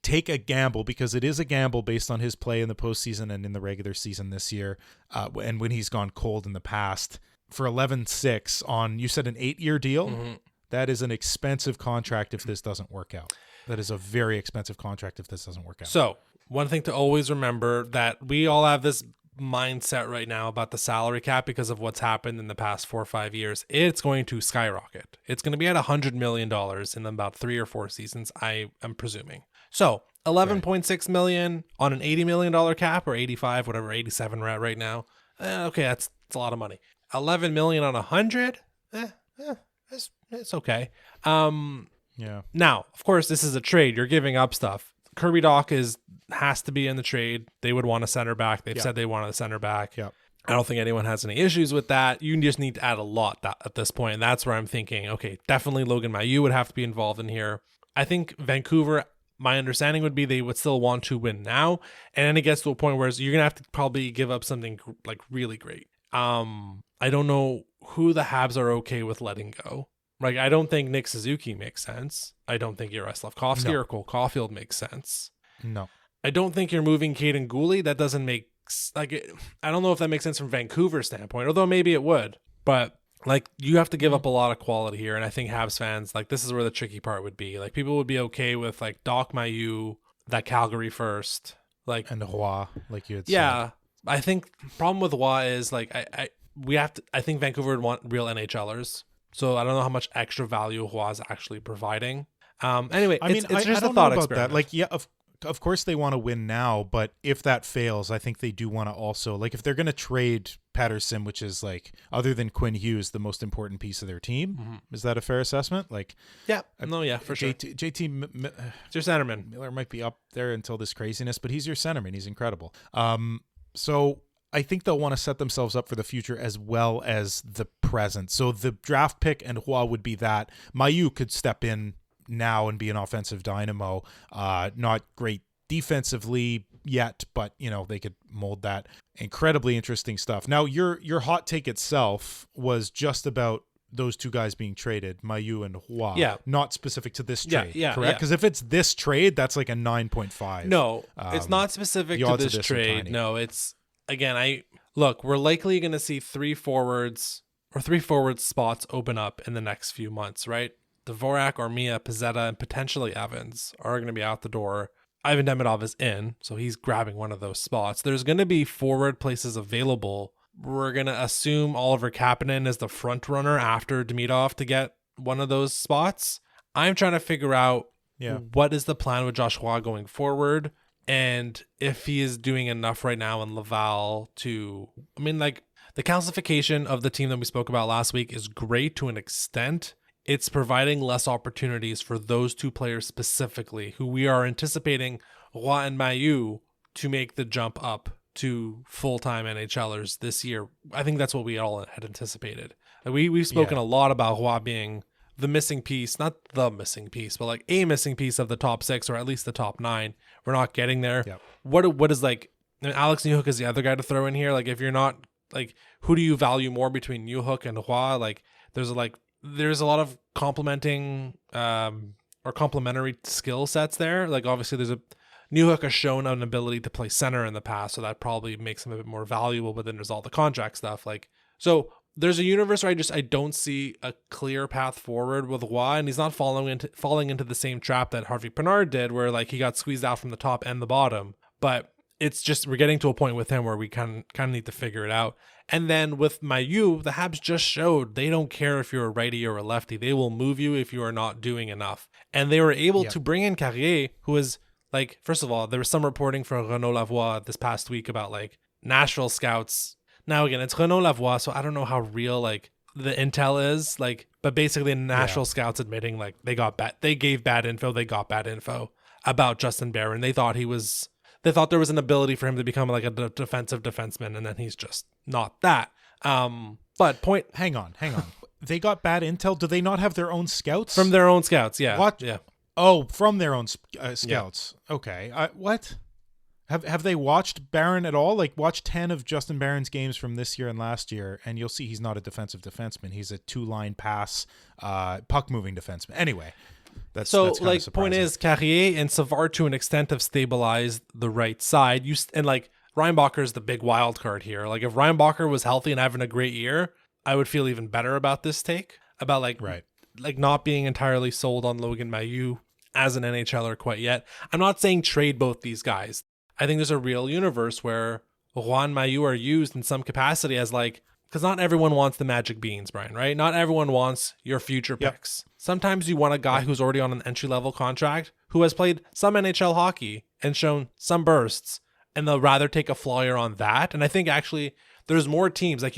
take a gamble, because it is a gamble based on his play in the postseason and in the regular season this year, and when he's gone cold in the past. For 11-6 on, you said, an 8-year deal? Mm-hmm. That is an expensive contract if this doesn't work out. That is a very expensive contract if this doesn't work out. So, one thing to always remember, that we all have this mindset right now about the salary cap because of what's happened in the past 4 or 5 years. It's going to skyrocket. It's going to be at $100 million in about 3 or 4 seasons, I am presuming. So $11.6 million on an $80 million cap, or 85, whatever, 87 we're at right now. Okay, that's a lot of money. $11 million on 100, it's okay. Yeah. Now, of course, this is a trade. You're giving up stuff. Kirby Dach has to be in the trade. They would want a center back. They've said they wanted a center back. Yeah. I don't think anyone has any issues with that. You just need to add a lot at this point, and that's where I'm thinking, okay, definitely Logan Mailloux would have to be involved in here. I think Vancouver, my understanding would be they would still want to win now, and then it gets to a point where you're gonna have to probably give up something like really great. I don't know who the Habs are okay with letting go. Like, I don't think Nick Suzuki makes sense. I don't think Yaroslav Slavkovsky or Cole Caulfield makes sense. No. I don't think you're moving Caden Gooley. That doesn't make I don't know if that makes sense from Vancouver's standpoint, although maybe it would. But like, you have to give up a lot of quality here, and I think Habs fans, like, this is where the tricky part would be. Like, people would be okay with like Dach, Mailloux, that Calgary first, like, and Roy, like you had said. Yeah, I think the problem with Roy is like I think Vancouver would want real NHLers. So I don't know how much extra value Roy is actually providing. Anyway, I mean, it's just I don't a thought know about experiment. that. Like, yeah, of course they want to win now, but if that fails, I think they do want to also, like, if they're going to trade Pettersson, which is, like, other than Quinn Hughes, the most important piece of their team. Mm-hmm. Is that a fair assessment? Like, yeah, for sure. JT It's your centerman. Miller might be up there until this craziness, but he's your centerman. He's incredible. So I think they'll want to set themselves up for the future as well as the present. So the draft pick and Roy would be that. Mailloux could step in now and be an offensive dynamo. Not great defensively yet, but they could mold that. Incredibly interesting stuff. Now your hot take itself was just about those two guys being traded, Mailloux and Roy. Yeah. Not specific to this trade. Yeah, correct? Because if it's this trade, that's like a 9.5. No, it's not specific to this trade. No, it's, again, we're likely going to see 3 forwards or 3 forward spots open up in the next few months, right? Dvorak, Armia, Pizzetta, and potentially Evans are going to be out the door Ivan Demidov is in, so he's grabbing one of those spots. There's going to be forward places available. We're going to assume Oliver Kapanen is the front runner after Demidov to get one of those spots. I'm trying to figure out what is the plan with Joshua going forward, and if he is doing enough right now in Laval to, I mean, like, the calcification of the team that we spoke about last week is great to an extent. It's providing less opportunities for those two players specifically, who we are anticipating, Roy and Mailloux, to make the jump up to full-time NHLers this year. I think that's what we all had anticipated. We've spoken a lot about Roy being the missing piece, not the missing piece, but like a missing piece of the top 6 or at least the top 9. We're not getting there. Yep. What is like, I mean, Alex Newhook is the other guy to throw in here. Like, if you're not, like, who do you value more between Newhook and Roy? Like, there's a lot of complementing or complementary skill sets there. Like, obviously Newhook has shown an ability to play center in the past, so that probably makes him a bit more valuable, but then there's all the contract stuff. Like, so there's a universe where I don't see a clear path forward with Roy, and he's not falling into the same trap that Harvey Pinard did, where like he got squeezed out from the top and the bottom. But it's just, we're getting to a point with him where we kind of need to figure it out. And then with Mailloux, the Habs just showed they don't care if you're a righty or a lefty. They will move you if you are not doing enough. And they were able to bring in Carrier, who is, like, first of all, there was some reporting from Renaud Lavoie this past week about like Nashville scouts. Now again, it's Renaud Lavoie, so I don't know how real like the intel is, like, but basically Nashville scouts admitting like they gave bad info, they got bad info about Justin Barron. They thought there was an ability for him to become like a defensive defenseman, and then he's just not that. But hang on. They got bad intel. Do they not have their own scouts? From their own scouts, yeah. What? Yeah. Oh, from their own scouts. Yeah. Okay. What? Have they watched Barron at all? Like, watch 10 of Justin Barron's games from this year and last year, and you'll see he's not a defensive defenseman. He's a 2-line pass, puck-moving defenseman. Anyway, that's like, point is, Carrier and Savard to an extent have stabilized the right side. And like, Reinbacher is the big wild card here. Like, if Reinbacher was healthy and having a great year, I would feel even better about this take, about like not being entirely sold on Logan Mailloux as an NHLer quite yet. I'm not saying trade both these guys. I think there's a real universe where Roy and Mailloux are used in some capacity as like, because not everyone wants the magic beans, Brian, right? Not everyone wants your future picks. Sometimes you want a guy who's already on an entry-level contract, who has played some NHL hockey and shown some bursts, and they'll rather take a flyer on that. And I think actually there's more teams, like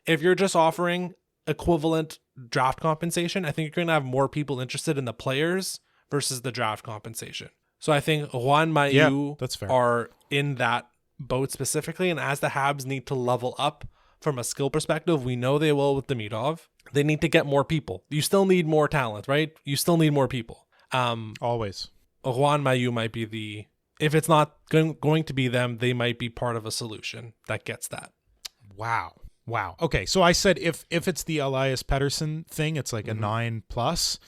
if you're just offering equivalent draft compensation, I think you're going to have more people interested in the players versus the draft compensation. So I think Roy and Mailloux are in that boat specifically, and as the Habs need to level up from a skill perspective, we know they will with Demidov. They need to get more people. You still need more talent, right? You still need more people. Always. Roy and Mailloux might be if it's not going to be them, they might be part of a solution that gets that. Wow. Okay, so I said if it's the Elias Pettersson thing, it's like a 9+.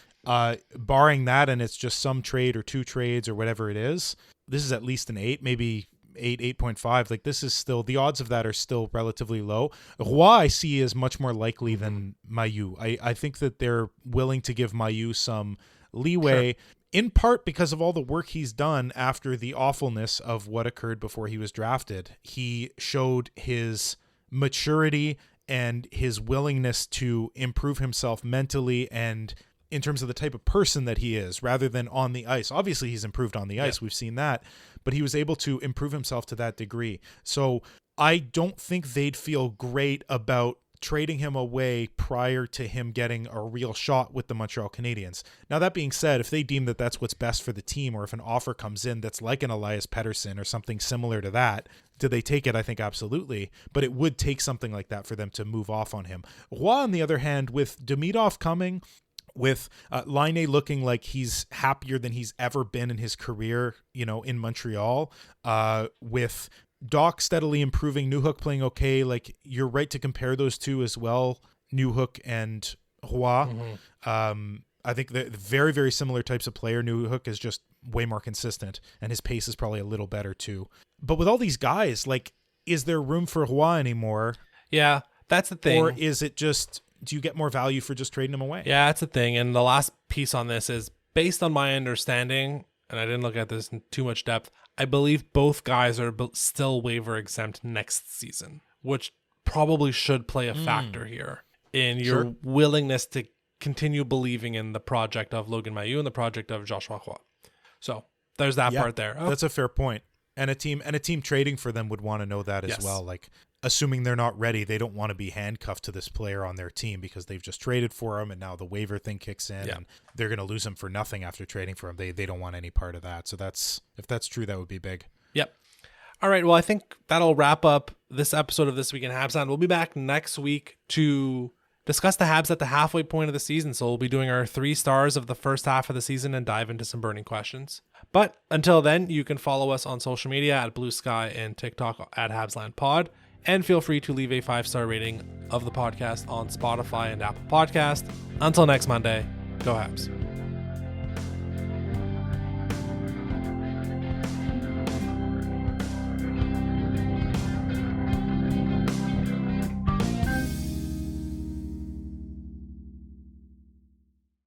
Barring that, and it's just some trade or 2 trades or whatever it is, this is at least an 8, maybe 8.5. Like, this is still, the odds of that are still relatively low. Roy I see is much more likely than Mailloux. I think that they're willing to give Mailloux some leeway, in part because of all the work he's done after the awfulness of what occurred before he was drafted. He showed his maturity and his willingness to improve himself mentally and in terms of the type of person that he is, rather than on the ice. Obviously, he's improved on the ice. We've seen that, but he was able to improve himself to that degree. So I don't think they'd feel great about trading him away prior to him getting a real shot with the Montreal Canadiens. Now, that being said, if they deem that that's what's best for the team, or if an offer comes in that's like an Elias Pettersson or something similar to that, do they take it? I think absolutely. But it would take something like that for them to move off on him. Roy, on the other hand, with Demidov coming, with Laine looking like he's happier than he's ever been in his career, in Montreal, with Dach steadily improving, Newhook playing okay. Like, you're right to compare those two as well, Newhook and Roy. I think they're very, very similar types of player. Newhook is just way more consistent, and his pace is probably a little better too. But with all these guys, like, is there room for Roy anymore? Yeah, that's the thing. Or is it just, do you get more value for just trading him away? Yeah, that's the thing. And the last piece on this is, based on my understanding, and I didn't look at this in too much depth, I believe both guys are still waiver exempt next season, which probably should play a factor here in your willingness to continue believing in the project of Logan Mailloux and the project of Joshua Roy. So there's that part there. That's a fair point. And a team trading for them would want to know that as well. Like, assuming they're not ready, they don't want to be handcuffed to this player on their team because they've just traded for him, and now the waiver thing kicks in, and they're going to lose him for nothing after trading for him. They don't want any part of that. So if that's true, that would be big. Yep. All right. Well, I think that'll wrap up this episode of This Week in Habsland. We'll be back next week to discuss the Habs at the halfway point of the season. So we'll be doing our 3 stars of the first half of the season and dive into some burning questions. But until then, you can follow us on social media at Blue Sky and TikTok at HabslandPod. And feel free to leave a 5-star rating of the podcast on Spotify and Apple Podcast. Until next Monday, go Habs.